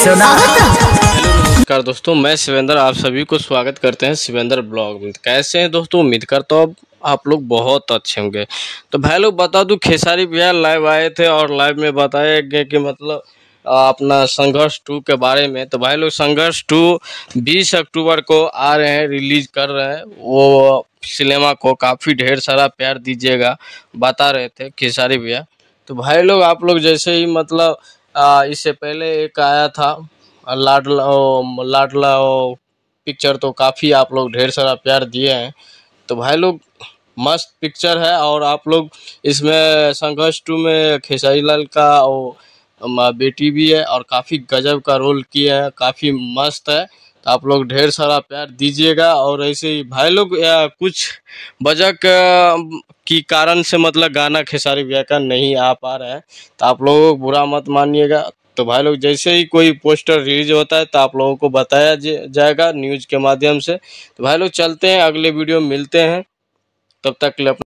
नमस्कार दोस्तों, मैं शिवेंद्र आप सभी को स्वागत करते हैं शिवेंद्र ब्लॉग में। कैसे हैं दोस्तों? उम्मीद करता हूँ आप लोग बहुत अच्छे होंगे। तो भाई लोग बता दूं, खेसारी भैया लाइव आए थे और लाइव में बताया गया कि मतलब अपना संघर्ष 2 के बारे में। तो भाई लोग संघर्ष 2 20 अक्टूबर को आ रहे हैं, रिलीज कर रहे हैं। वो सिनेमा को काफ़ी ढेर सारा प्यार दीजिएगा, बता रहे थे खेसारी भैया। तो भाई लोग आप लोग जैसे ही मतलब इससे पहले एक आया था लाडला पिक्चर, तो काफ़ी आप लोग ढेर सारा प्यार दिए हैं। तो भाई लोग मस्त पिक्चर है और आप लोग इसमें संघर्ष 2 में खेसारी लाल का बेटी भी है और काफ़ी गजब का रोल किया है, काफ़ी मस्त है। तो आप लोग ढेर सारा प्यार दीजिएगा। और ऐसे ही भाई लोग कुछ वजह की कारण से मतलब गाना खेसारी भैया का नहीं आ पा रहा है, तो आप लोग बुरा मत मानिएगा। तो भाई लोग जैसे ही कोई पोस्टर रिलीज होता है तो आप लोगों को बताया जाएगा न्यूज़ के माध्यम से। तो भाई लोग चलते हैं, अगले वीडियो में मिलते हैं, तब तक के लिए